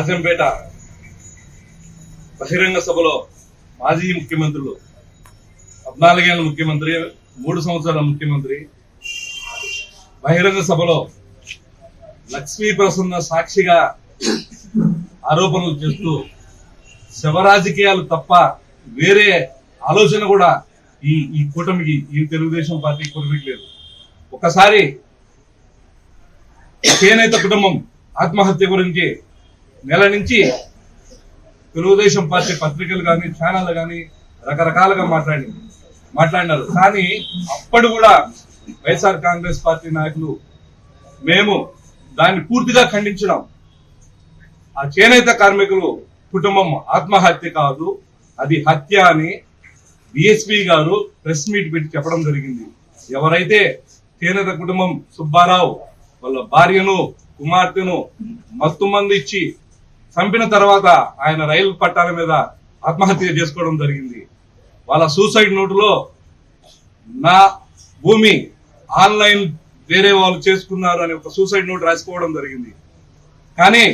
రాజంపేట బహిరంగ సభలో మాజీ ముఖ్యమంత్రులు 14 ఏళ్ల ముఖ్యమంత్రి 3 సంవత్సరాల ముఖ్యమంత్రి బహిరంగ సభలో లక్ష్మీ ప్రసన్న సాక్షిగా ఆరోపణలు చేస్తూ శవరాజకీయాలు తప్ప వేరే ఆలోచన కూడా ఈ కూటమికి ఈ తెలుగుదేశం పార్టీ కూటమికి లేదు. ఒకసారి చేనేత కుటుంబం ఆత్మహత్య గురించి నెల నుంచి తెలుగుదేశం పార్టీ పత్రికలు కానీ ఛానళ్ళు కానీ రకరకాలుగా మాట్లాడినారు. కానీ అప్పుడు కూడా వైఎస్ఆర్ కాంగ్రెస్ పార్టీ నాయకులు మేము దాన్ని పూర్తిగా ఖండించడం. ఆ చేనేత కార్మికులు కుటుంబం ఆత్మహత్య కాదు, అది హత్య అని బిఎస్పీ గారు ప్రెస్ మీట్ పెట్టి చెప్పడం జరిగింది. ఎవరైతే చేనేత కుటుంబం సుబ్బారావు వాళ్ళ భార్యను కుమార్తెను మత్తు మందు ఇచ్చి చంపిన తర్వాత ఆయన రైలు పట్టాల మీద ఆత్మహత్య చేసుకోవడం జరిగింది. వాళ్ళ సూసైడ్ నోటులో నా భూమి ఆన్లైన్ వేరే వాళ్ళు చేసుకున్నారు అని ఒక సూసైడ్ నోట్ రాసుకోవడం జరిగింది. కానీ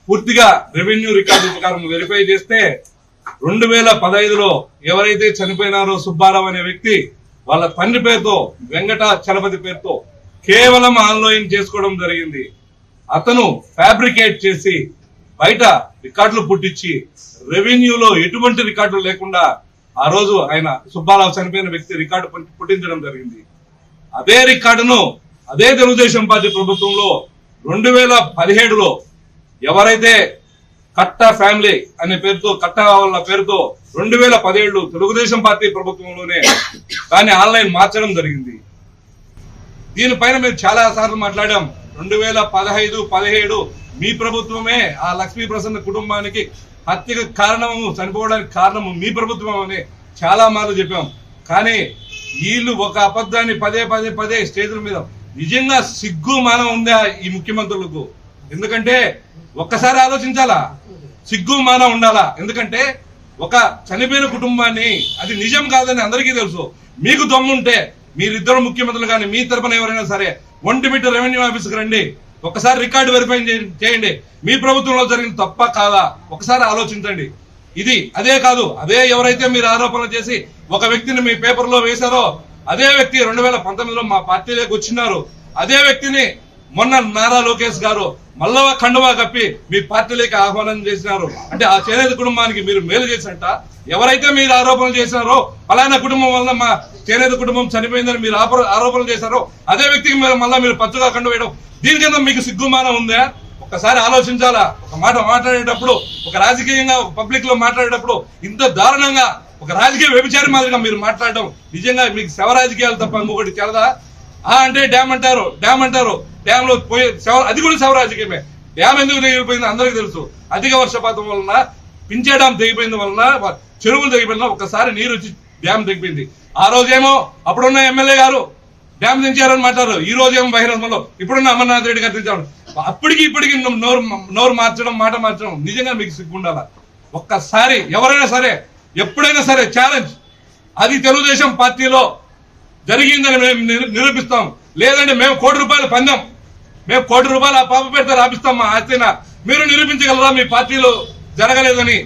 పూర్తిగా రెవెన్యూ రికార్డు ప్రకారం వెరిఫై చేస్తే 2015లో ఎవరైతే చనిపోయినారో సుబ్బారావు అనే వ్యక్తి వాళ్ళ తండ్రి పేరుతో వెంకట చలపతి పేరుతో కేవలం ఆన్లైన్ చేసుకోవడం జరిగింది. అతను ఫ్యాబ్రికేట్ చేసి బయట రికార్డులు పుట్టించి రెవెన్యూలో ఎటువంటి రికార్డులు లేకుండా ఆ రోజు ఆయన సుబ్బారావు చనిపోయిన వ్యక్తి రికార్డు పుట్టించడం జరిగింది. అదే రికార్డును అదే తెలుగుదేశం పార్టీ ప్రభుత్వంలో 2017లో ఎవరైతే కట్ట ఫ్యామిలీ అనే పేరుతో కట్ట వాళ్ళ పేరుతో 2017 తెలుగుదేశం పార్టీ ప్రభుత్వంలోనే దాన్ని ఆన్లైన్ మార్చడం జరిగింది. దీనిపైన మేము చాలా సార్లు మాట్లాడాం. 2015-17 మీ ప్రభుత్వమే ఆ లక్ష్మీ ప్రసన్న కుటుంబానికి హత్యకు కారణము, చనిపోవడానికి కారణము మీ ప్రభుత్వం అని చాలా మార్లు చెప్పాం. కానీ వీళ్ళు ఒక అబద్ధాన్ని పదే స్టేజ్ల మీద నిజంగా సిగ్గు మానం ఉందా ఈ ముఖ్యమంత్రులకు? ఎందుకంటే ఒక్కసారి ఆలోచించాలా, సిగ్గు మానం ఉండాలా. ఎందుకంటే ఒక చనిపోయిన కుటుంబాన్ని అది నిజం కాదని అందరికీ తెలుసు. మీకు దమ్ముంటే మీరిద్దరు ముఖ్యమంత్రులు కానీ మీ తరపున ఎవరైనా సరే ఒంటిమిట్ట రెవెన్యూ ఆఫీస్కి రండి, ఒకసారి రికార్డు వెరిఫై చేయండి. మీ ప్రభుత్వంలో జరిగిన తప్ప కాదా ఒకసారి ఆలోచించండి. ఇది అదే కాదు, అదే ఎవరైతే మీరు ఆరోపణలు చేసి ఒక వ్యక్తిని మీ పేపర్లో వేశారో అదే వ్యక్తి 2019లో మా పార్టీలోకి వచ్చినారు. అదే వ్యక్తిని మొన్న నారా లోకేష్ గారు మళ్ళా ఖండువా కప్పి మీ పార్టీలోకి ఆహ్వానం చేసినారు. అంటే ఆ చేనేత కుటుంబానికి మీరు మేలు చేసినట్ట. ఎవరైతే మీరు ఆరోపణలు చేసినారో ఫలానా కుటుంబం వల్ల మా చేనేత కుటుంబం చనిపోయిందని మీరు ఆరోపణలు చేశారో అదే వ్యక్తికి మళ్ళా మీరు పచ్చుగా కండు వేయడం, దీని కింద మీకు సిగ్గుమానం ఉందా? ఒక్కసారి ఆలోచించాలా. ఒక మాట మాట్లాడేటప్పుడు, ఒక రాజకీయంగా ఒక పబ్లిక్ లో మాట్లాడేటప్పుడు ఇంత దారుణంగా ఒక రాజకీయ వ్యభిచారి మాదిరిగా మీరు మాట్లాడడం నిజంగా మీకు శవ రాజకీయాలు తప్ప ఇంకొకటి తెలదా? అంటే డ్యామ్ అంటారు, డ్యామ్ లో పోయే అది కూడా శవ రాజకీయమే. డ్యామ్ ఎందుకు తెగిపోయింది అందరికీ తెలుసు. అధిక వర్షపాతం వలన పించే డ్యామ్ తెగిపోయింది వలన చెరువులు తెగిపోయిన ఒక్కసారి నీరు వచ్చి డ్యామ్ తెగిపోయింది. ఆ రోజేమో అప్పుడున్న ఎమ్మెల్యే గారు డ్యామ్ తెంచారని మాట్లాడారు. ఈ రోజేమో బహిరంగంలో ఇప్పుడున్న అమర్నాథ్ రెడ్డి గారు తెంచారు. ఇప్పటికి నోరు మార్చడం, మాట మార్చడం నిజంగా మీకు సిగ్గుండాలా. ఒక్కసారి ఎవరైనా సరే ఎప్పుడైనా సరే ఛాలెంజ్, అది తెలుగుదేశం పార్టీలో జరిగిందని మేము నిరూపిస్తాం. లేదంటే మేము ₹1 పందెం, మేము ₹1 ఆ పాప పెడితే రాపిస్తాం మా ఆస్తిన. మీరు నిరూపించగలరా మీ పార్టీలో జరగలేదని?